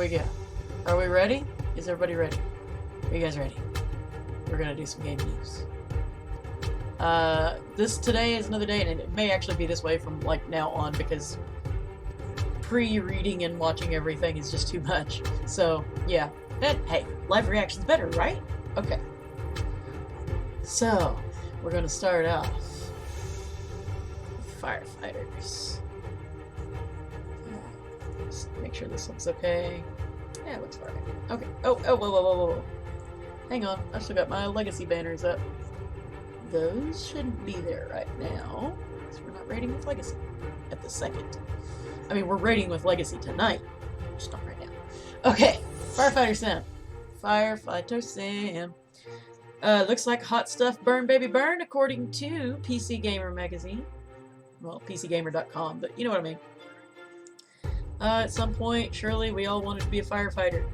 we go. Are we ready? Is everybody ready? Are you guys ready? We're gonna do some game news. Today is another day, and it may actually be this way from like now on because pre-reading and watching everything is just too much. So yeah, and hey, live reaction's better, right? Okay. So we're gonna start off with firefighters. Just make sure this looks okay. Yeah, it looks fine. Okay. Oh, whoa. Hang on, I still got my legacy banners up. Those shouldn't be there right now, because we're not raiding with legacy at the second. I mean, we're raiding with legacy tonight, just not right now. Okay, Firefighter Sim. Firefighter Sim. Looks like hot stuff, burn baby burn, according to PC Gamer magazine. Well, PCGamer.com, but you know what I mean. At some point, surely we all wanted to be a firefighter.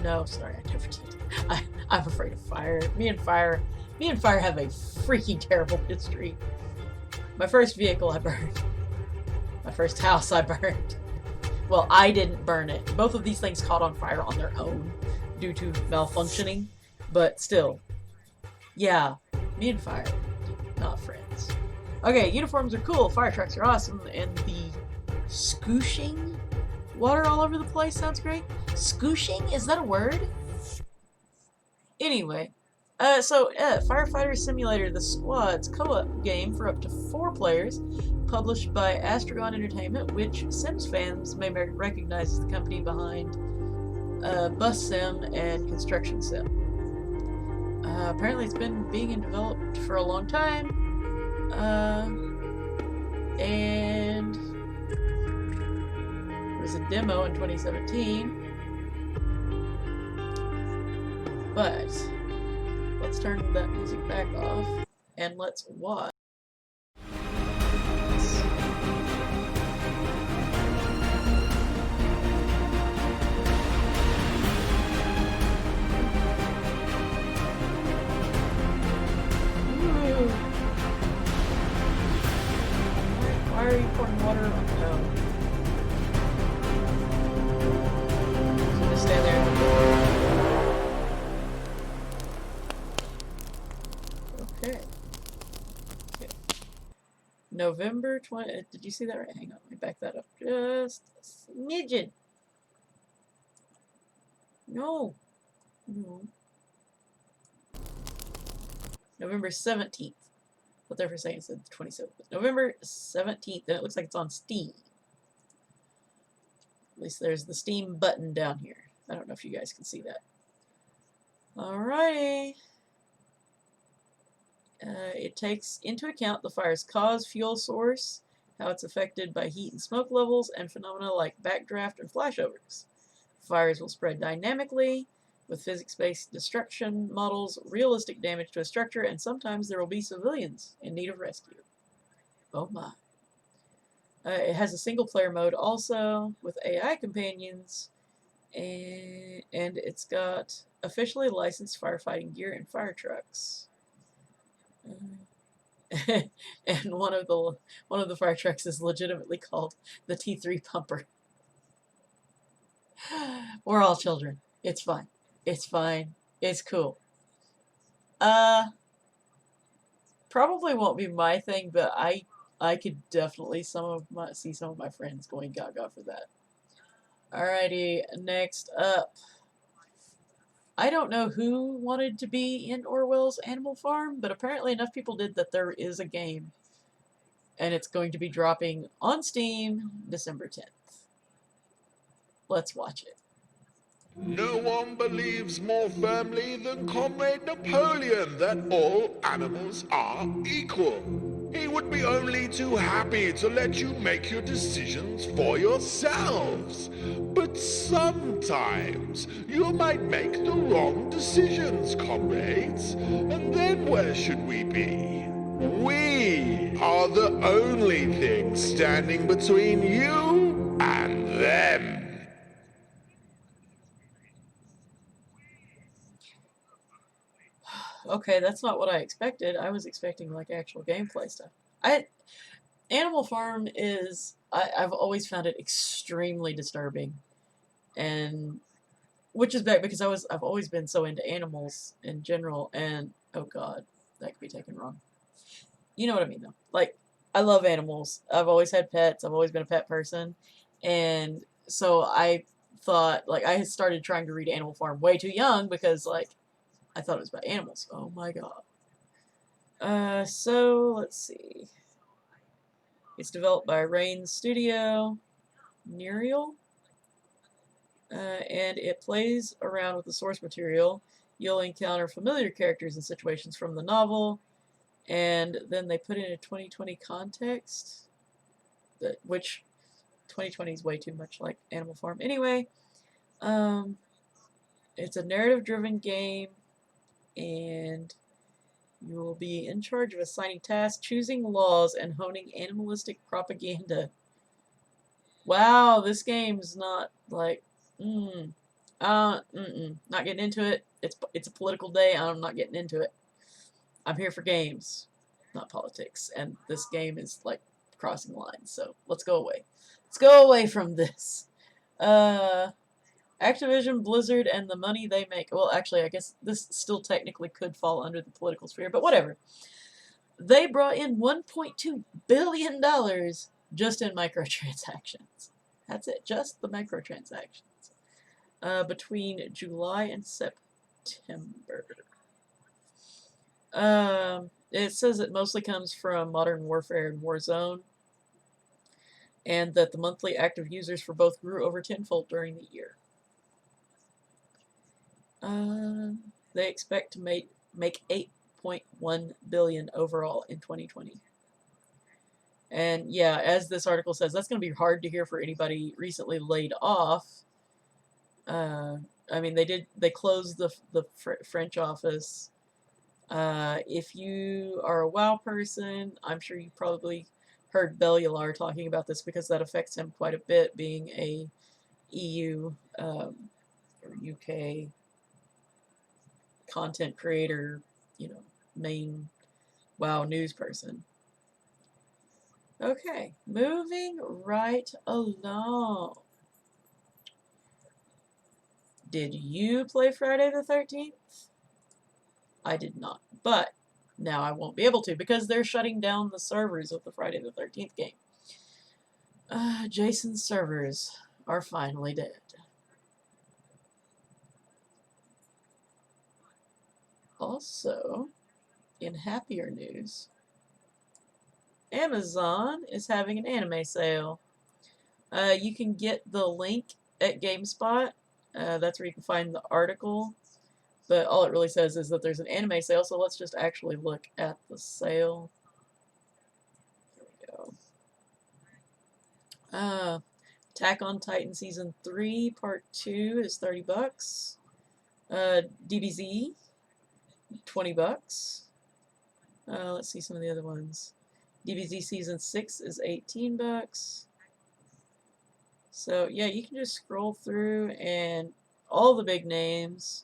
No, sorry, I never did. I'm afraid of fire. Me and fire have a freaking terrible history. My first vehicle I burned. My first house I burned. Well, I didn't burn it. Both of these things caught on fire on their own due to malfunctioning, but still. Yeah, me and fire, not friends. Okay, uniforms are cool, fire trucks are awesome, and the scooshing water all over the place sounds great. Scooshing? Is that a word? Anyway, Firefighter Simulator, the Squad's co-op game for up to 4 players, published by Astragon Entertainment, which Sims fans may recognize as the company behind Bus Sim and Construction Sim. Apparently it's been being developed for a long time, and there was a demo in 2017, but let's turn that music back off and let's watch. Why are you pouring water on the ground? So just stand there. Okay. November 20. Did you see that right? Hang on, let me back that up just a smidgen. No. November 17th. What they're for saying it said the 27th. November 17th, and it looks like it's on Steam. At least there's the Steam button down here. I don't know if you guys can see that. Alrighty. It takes into account the fire's cause, fuel source, how it's affected by heat and smoke levels, and phenomena like backdraft and flashovers. Fires will spread dynamically, with physics-based destruction models, realistic damage to a structure, and sometimes there will be civilians in need of rescue. Oh my. It has a single-player mode also, with AI companions, and it's got officially licensed firefighting gear and fire trucks. And one of the fire trucks is legitimately called the T3 Pumper. We're all children. It's fine. It's fine. It's cool. Probably won't be my thing, but I could definitely see some of my friends going gaga for that. Alrighty, next up. I don't know who wanted to be in Orwell's Animal Farm, but apparently enough people did that there is a game. And it's going to be dropping on Steam December 10th. Let's watch it. No one believes more firmly than Comrade Napoleon that all animals are equal. He would be only too happy to let you make your decisions for yourselves. But sometimes you might make the wrong decisions, comrades. And then where should we be? We are the only thing standing between you and them. Okay, that's not what I expected. I was expecting like actual gameplay stuff. Animal Farm is I've always found it extremely disturbing. and which is bad because I've always been so into animals in general, and oh god, that could be taken wrong. You know what I mean though. Like, I love animals. I've always had pets. I've always been a pet person, and so I thought like I had started trying to read Animal Farm way too young because like I thought it was about animals. Oh my god. So let's see. It's developed by Rain Studio, Nereal, and it plays around with the source material. You'll encounter familiar characters and situations from the novel, and then they put in a 2020 context, which 2020 is way too much like Animal Farm. Anyway, it's a narrative-driven game, and you will be in charge of assigning tasks, choosing laws, and honing animalistic propaganda. Wow, this game's not like, not getting into it. It's a political day. I'm not getting into it. I'm here for games, not politics. And this game is like crossing lines. So let's go away. Let's go away from this. Activision Blizzard and the money they make. Well, actually, I guess this still technically could fall under the political sphere, but whatever. They brought in $1.2 billion just in microtransactions. That's it, just the microtransactions. Between July and September. It says it mostly comes from Modern Warfare and Warzone, and that the monthly active users for both grew over tenfold during the year. They expect to make 8.1 billion overall in 2020. And yeah, as this article says, that's going to be hard to hear for anybody recently laid off. I mean, they closed the French office. If you are a WoW person, I'm sure you probably heard Bellular talking about this because that affects him quite a bit, being a EU or UK content creator, main WoW news person. Okay, moving right along. Did you play Friday the 13th? I did not, but now I won't be able to because they're shutting down the servers of the Friday the 13th game. Jason's servers are finally dead. Also, in happier news, Amazon is having an anime sale. You can get the link at GameSpot. That's where you can find the article. But all it really says is that there's an anime sale, so let's just actually look at the sale. Here we go. Attack on Titan Season 3 Part 2 is $30. DBZ, $20. Let's see some of the other ones. DBZ Season 6 is $18. So yeah, you can just scroll through and all the big names.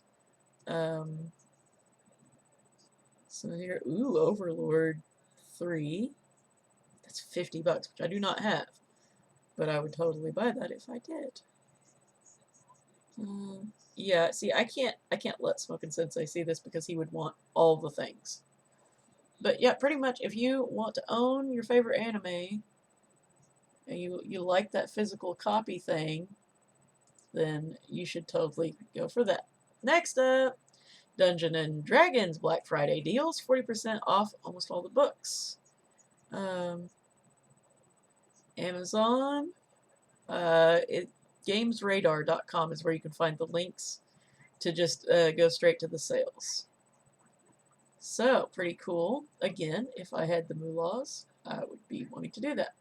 So here, Overlord 3. That's $50, which I do not have, but I would totally buy that if I did. Yeah, see, I can't let Smokin' Sensei see this because he would want all the things. But yeah, pretty much, if you want to own your favorite anime and you like that physical copy thing, then you should totally go for that. Next up, Dungeons and Dragons Black Friday deals, 40% off almost all the books. Amazon, gamesradar.com is where you can find the links to just go straight to the sales. So, pretty cool. Again, if I had the moolahs, I would be wanting to do that.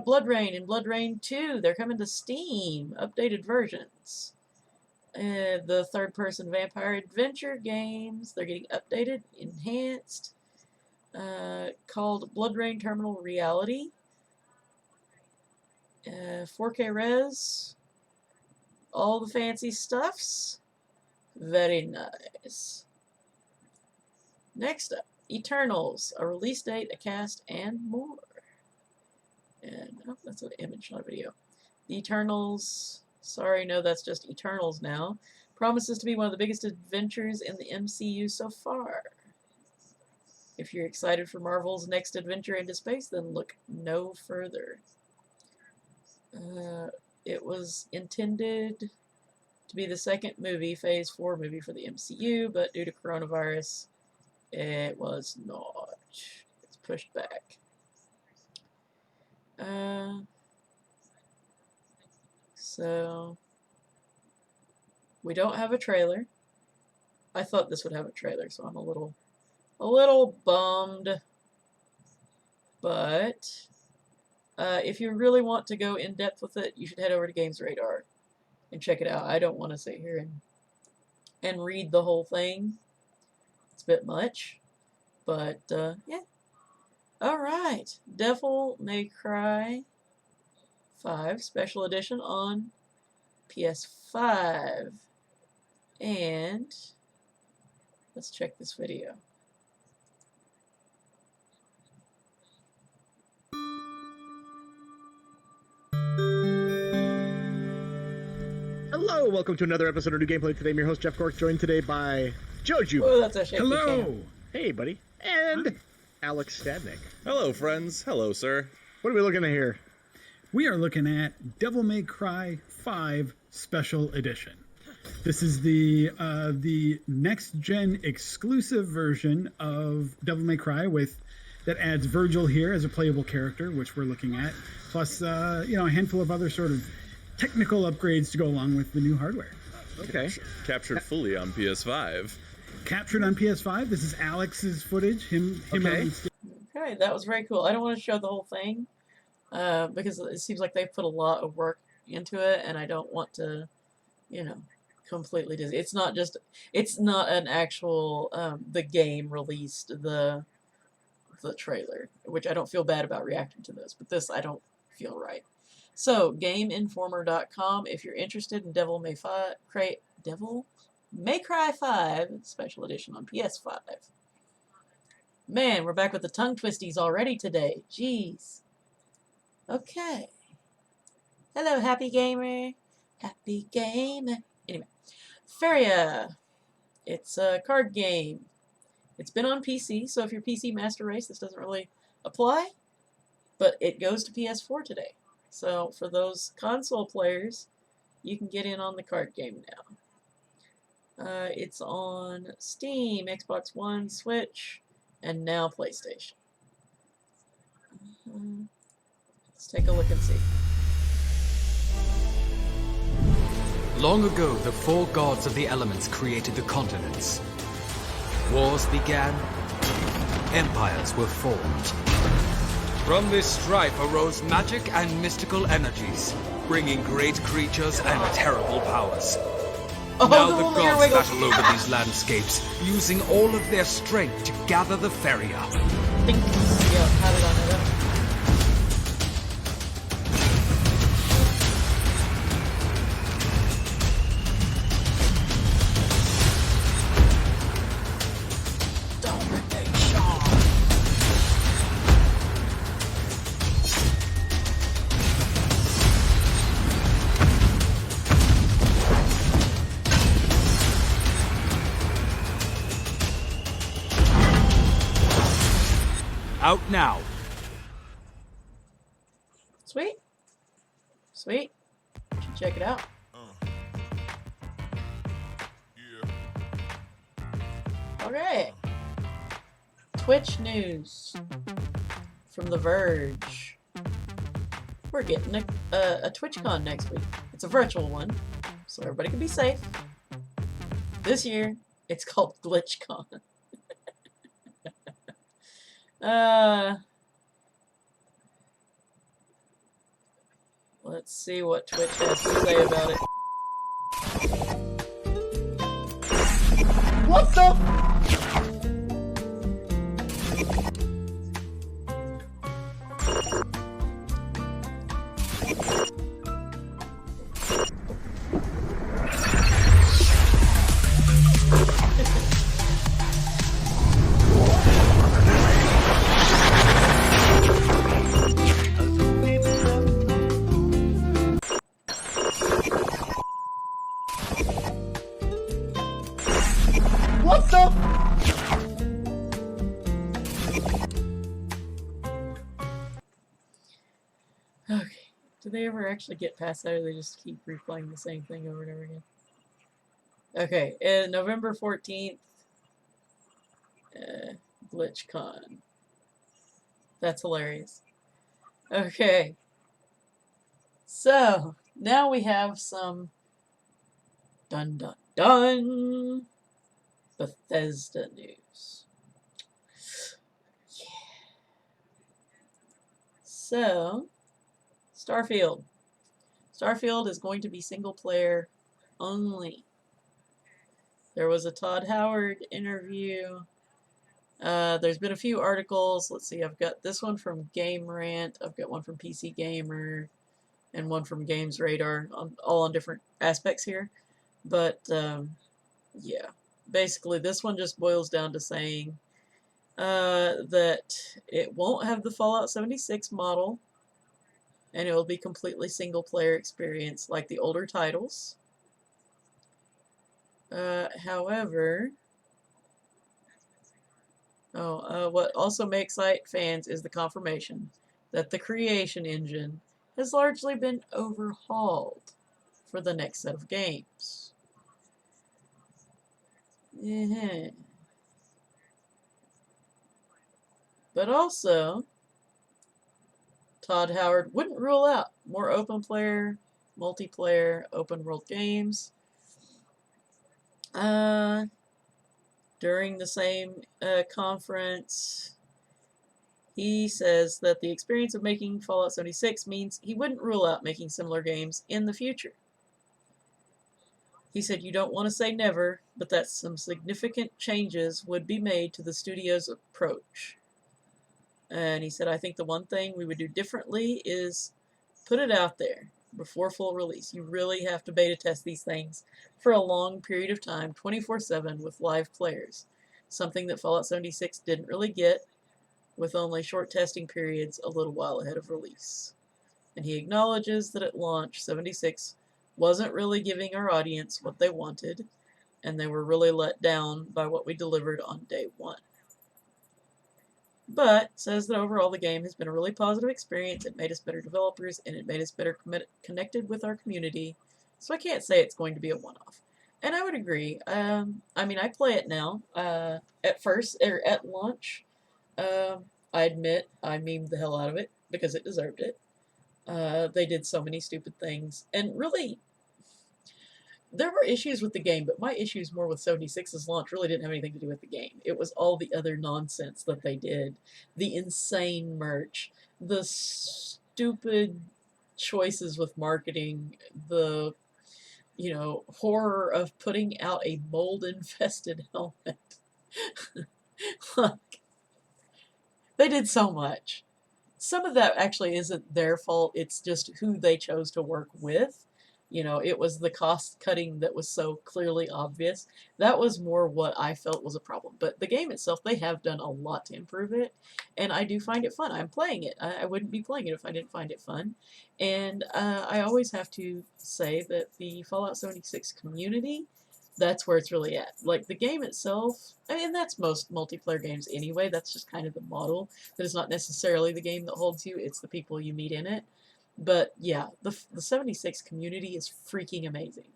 Blood Rain and Blood Rain 2, they're coming to Steam, updated versions. The third-person vampire adventure games, they're getting updated, enhanced, called Blood Rain Terminal Reality. 4K res, all the fancy stuffs. Very nice. Next up, Eternals, a release date, a cast, and more. And that's an image, not a video. The Eternals Sorry, no, that's just Eternals now. Promises to be one of the biggest adventures in the MCU so far. If you're excited for Marvel's next adventure into space, then look no further. It was intended to be the second movie, Phase 4 movie for the MCU, but due to coronavirus, it was not. It's pushed back. So, we don't have a trailer. I thought this would have a trailer, so I'm a little bummed. But if you really want to go in depth with it, you should head over to Games Radar and check it out. I don't want to sit here and read the whole thing. It's a bit much, but yeah. All right, Devil May Cry 5 Special Edition on PS5, and let's check this video. Hello, welcome to another episode of New Gameplay. Today, I'm your host, Jeff Cork, joined today by Joju. Oh, that's a shaky Hello! cam. Hey, buddy. And Alex Stadnick. Hello, friends. Hello, sir. What are we looking at here? We are looking at Devil May Cry 5 Special Edition. This is the next-gen exclusive version of Devil May Cry that adds Virgil here as a playable character, which we're looking at, plus a handful of other sort of technical upgrades to go along with the new hardware. Okay. Captured fully on PS5. Captured on PS5. This is Alex's footage. Him Okay. out in state. Okay, that was very cool. I don't want to show the whole thing because it seems like they put a lot of work into it, and I don't want to, completely dizzy. It's not an actual the game released the trailer, which I don't feel bad about reacting to this, but this I don't feel right. So, GameInformer.com, if you're interested in Devil May Cry 5 Special Edition on PS5. Man, we're back with the tongue twisties already today. Jeez. Okay. Hello, Happy Gamer. Happy Gamer. Anyway, Feyranna. It's a card game. It's been on PC, so if you're PC Master Race, this doesn't really apply. But it goes to PS4 today. So for those console players, you can get in on the card game now. It's on Steam, Xbox One, Switch, and now PlayStation. Let's take a look and see. Long ago, the four gods of the elements created the continents. Wars began, empires were formed. From this strife arose magic and mystical energies, bringing great creatures and terrible powers. Now the gods battle over these landscapes, using all of their strength to gather the Feyranna. Yeah, had it on it. Out now. Sweet. Sweet. You should check it out. Okay. Twitch news from The Verge. We're getting a TwitchCon next week. It's a virtual one, so everybody can be safe. This year, it's called GlitchCon. Let's see what Twitch has to say about it. What the? Do they ever actually get past that, or they just keep replaying the same thing over and over again? Okay, November 14th, GlitchCon. That's hilarious. Okay. So, now we have some dun dun dun Bethesda news. Yeah. So, Starfield. Starfield is going to be single player only. There was a Todd Howard interview. There's been a few articles. Let's see, I've got this one from Game Rant, I've got one from PC Gamer, and one from Games Radar, all on different aspects here. But, yeah. Basically, this one just boils down to saying that it won't have the Fallout 76 model, and it will be completely single-player experience like the older titles. However... what also may excite fans is the confirmation that the creation engine has largely been overhauled for the next set of games. But also, Todd Howard wouldn't rule out more open player, multiplayer, open world games. During the same conference, he says that the experience of making Fallout 76 means he wouldn't rule out making similar games in the future. He said, "You don't want to say never, but that some significant changes would be made to the studio's approach." And he said, "I think the one thing we would do differently is put it out there before full release. You really have to beta test these things for a long period of time, 24/7 with live players. Something that Fallout 76 didn't really get, with only short testing periods a little while ahead of release." And he acknowledges that at launch, 76 wasn't really giving our audience what they wanted, and they were really let down by what we delivered on day one. But says that overall the game has been a really positive experience. It made us better developers, and it made us better connected with our community. So I can't say it's going to be a one-off. And I would agree. I mean, I play it now. At first, or at launch, I admit I memed the hell out of it because it deserved it. They did so many stupid things. And really, there were issues with the game, but my issues more with 76's launch really didn't have anything to do with the game. It was all the other nonsense that they did. The insane merch, the stupid choices with marketing, the, you know, horror of putting out a mold-infested helmet. Look, they did so much. Some of that actually isn't their fault. It's just who they chose to work with. You know, it was the cost cutting that was so clearly obvious. That was more what I felt was a problem. But the game itself, they have done a lot to improve it, and I do find it fun. I'm playing it. I wouldn't be playing it if I didn't find it fun. And I always have to say that the Fallout 76 community, that's where it's really at. Like, the game itself, I mean, that's most multiplayer games anyway. That's just kind of the model. That it's not necessarily the game that holds you, it's the people you meet in it. But yeah, the 76 community is freaking amazing.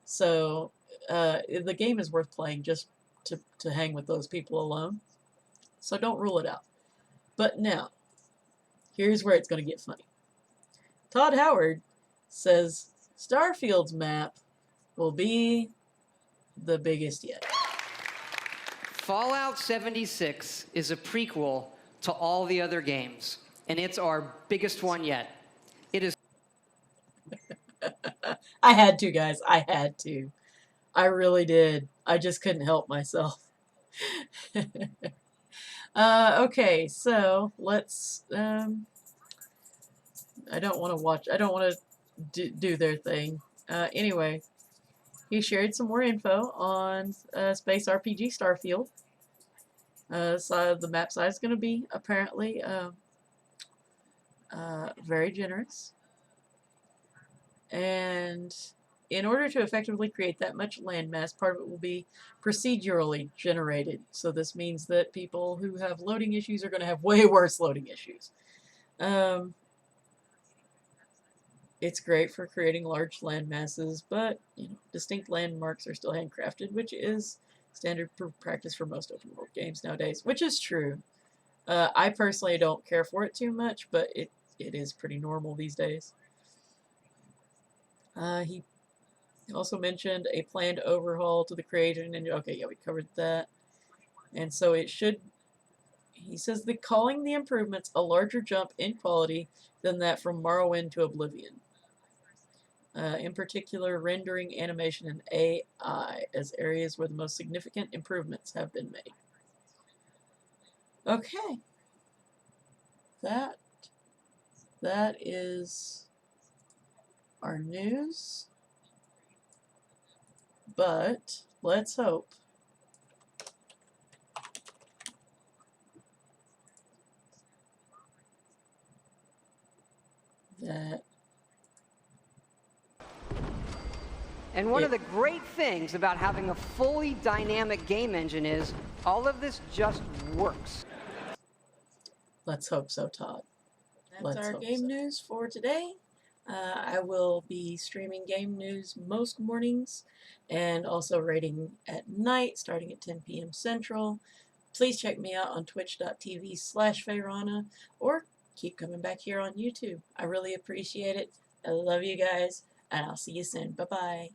So the game is worth playing just to hang with those people alone. So don't rule it out. But now, here's where it's going to get funny. Todd Howard says Starfield's map will be the biggest yet. Fallout 76 is a prequel to all the other games, and it's our biggest one yet. It is. I had to, guys. I had to. I really did. I just couldn't help myself. Okay, so let's. I don't want to watch. I don't want to do their thing. Anyway, he shared some more info on Space RPG Starfield. So the map size is going to be apparently very generous. And in order to effectively create that much landmass, part of it will be procedurally generated. So this means that people who have loading issues are going to have way worse loading issues. It's great for creating large land masses, but distinct landmarks are still handcrafted, which is standard practice for most open world games nowadays, which is true. I personally don't care for it too much, but it is pretty normal these days. He also mentioned a planned overhaul to the creation engine. Okay, yeah, we covered that. And so it should, he says, calling the improvements a larger jump in quality than that from Morrowind to Oblivion. In particular, rendering, animation, and AI as areas where the most significant improvements have been made. Okay. That is our news. But let's hope that. And one of the great things about having a fully dynamic game engine is all of this just works. Let's hope so, Todd. That's our game news for today. I will be streaming game news most mornings and also rating at night starting at 10 p.m. Central. Please check me out on twitch.tv/Feyranna or keep coming back here on YouTube. I really appreciate it. I love you guys, and I'll see you soon. Bye-bye.